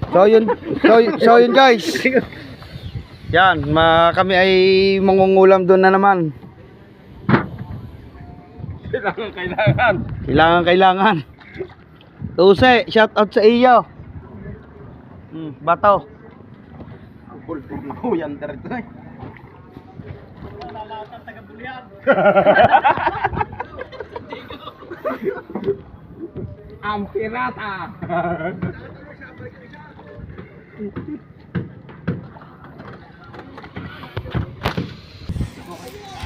So yun guys. Yan, kami ay mangungulam doon na naman. Kailangan. Tuse, shout out sa iyo. Bato. Yan dito eh. Ang pirata.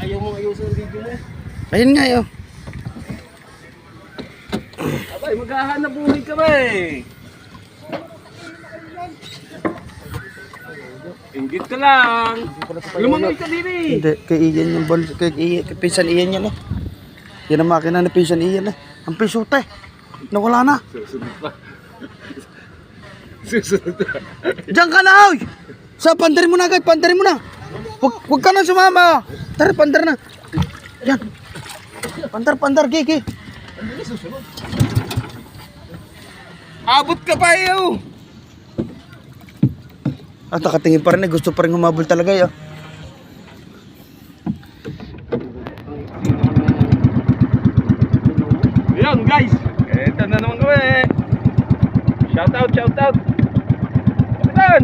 Ayaw mo ayusin ang video mo. Ayun nga yun. Abay, maghahanap buhay ka ba eh. Inggit ka lang. Lumangoy ka din eh. Hindi, kay Ian yung ball. Kay Pinsan Ian yan eh. Yan ang makina ni Pinsan Ian eh. Ang pisote. Nawala na. Susunod. Diyan ka na, oy! Sa pandarin mo na agad, pandarin mo na. Huwag ka na sumama. Tara, pandar na. Yan. Pandar, Gigi. Abot ka pa iyo. At nakatingin pa rin eh. Gusto pa rin humabol talaga eh. Ayan guys. Ito na naman kami. Shout out. Kapitan.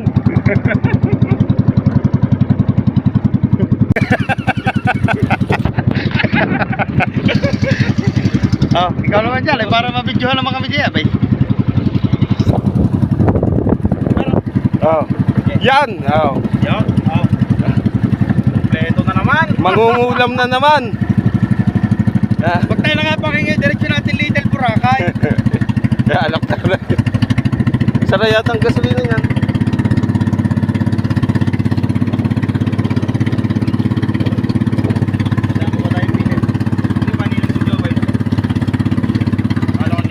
Oh, ikaw naman dyan eh. Para mabidyohan naman kami dyan eh. Oh. Yan. Oh. Yan. Oh. Kompleto na naman. Mangungulam na naman. Huwag tayo na nga pakinggan. Diretso natin Little Boracay. Alak na. Sara yata ang gasolina yan.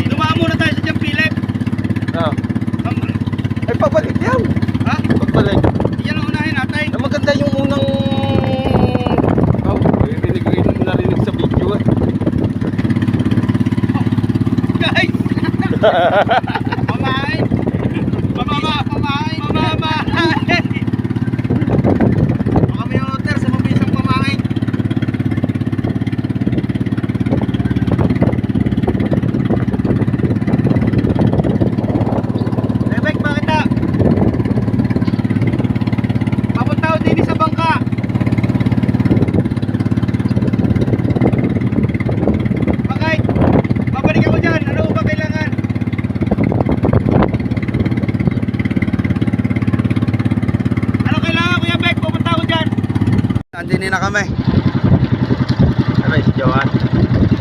Dumaan muna tayo sa Jam Philip. Ay, pabalik yan. Ha? Pagbalik. Yan ang unahin natin. Ay, maganda yung unang... narinig sa video eh. Guys! Pamahay! Pamahay! Baka may order sa mabisang pamahay. Rebek, bakit na? Papunta ko din sa bangka. Bakit? Babalik ako dyan. Ano ba kailangan? Ano kailangan, Kuya Bek? Pupunta ako dyan. Andinin na kami. Ano si Joan?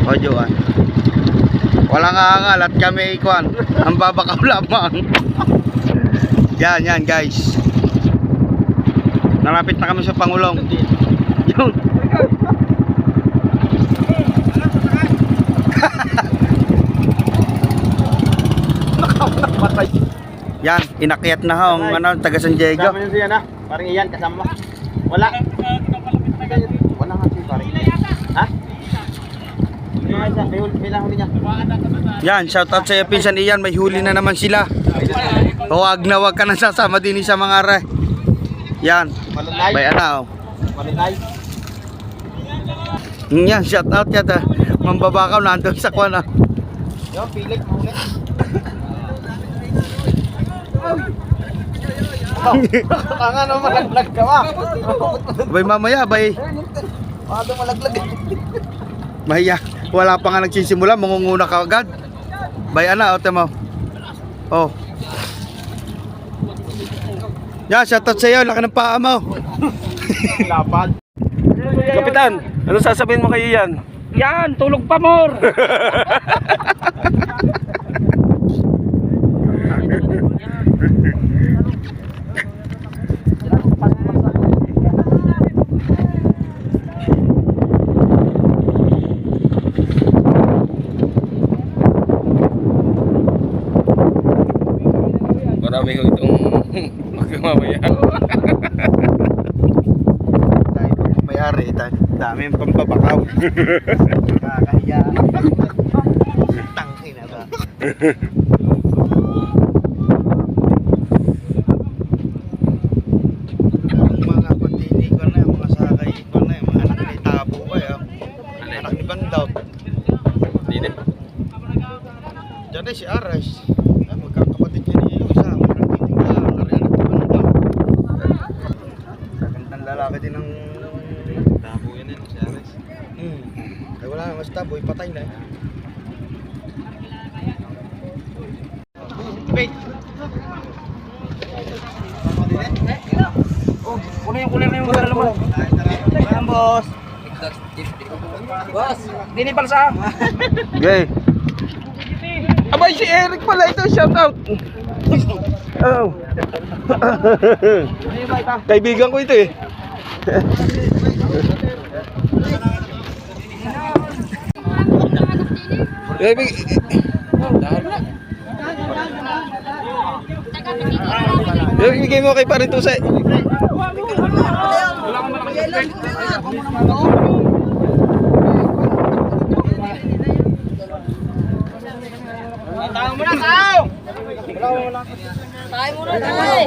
O Joan. Walang aangal at kami ikuan. Ang babakaw lamang. Yan guys. Nalapit na kami sa Pangulong. Yun. Matay. Yan, inakyat na ho ang taga San Diego. Kasama yun siya na. Parang iyan, kasama mo. Wala. Wala nga siya, parang. Ha? May huli niya. Yan, shout out sa iyo Pinsan Ian, may huli na naman sila. Huwag na huwag ka na sasama din sa mga are. Yan. Malunay. Bay ana oh. Malunay. Yan, shout out yata. Mambabakaw nandoon sa kwan ah. Yo, pilik, mahuli. Ang ano, malaglag ka ba? Bay mamaya, bay. Ano malaglag? Mahiya. Wala pa nga nagsisimula, mangunguna ka agad. Bay ana, o tamo. Oh. Yan, shout out sa iyo, laki ng paa mo. Lapad. Kapitan, ano sasabihin mo kay Ian? Yan, tulog pa more. Marami ko itong magkamamaya. May-ari, dami yung pampabakaw. Kakahiya. Tangin na ba? Kunin yung kulir na yung dala mo. Ayan, boss. Boss, dinipal sa. Okay. Abay, si Eric pala ito. Shout out. Oh. Kaibigan ko ito eh. Bigay mo kay Paritusay. Tayo muna, tayo! Tayo muna, tayo.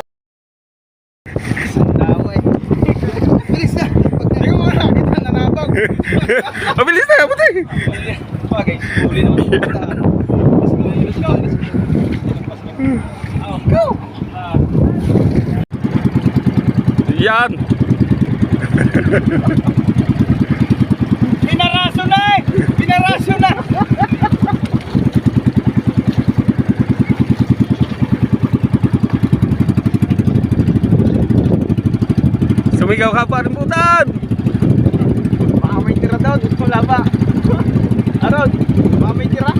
Bilis na! Pagtayo mo na, kita nanabag. Mabilis na, puti. Okay, uli naman. Let's go, let's go. Yan. Pinaraso na eh! Pinaraso na! Sumigaw ka pa rin putan. Baka may tira daw, gusto wala ba? Arod, baka may tira?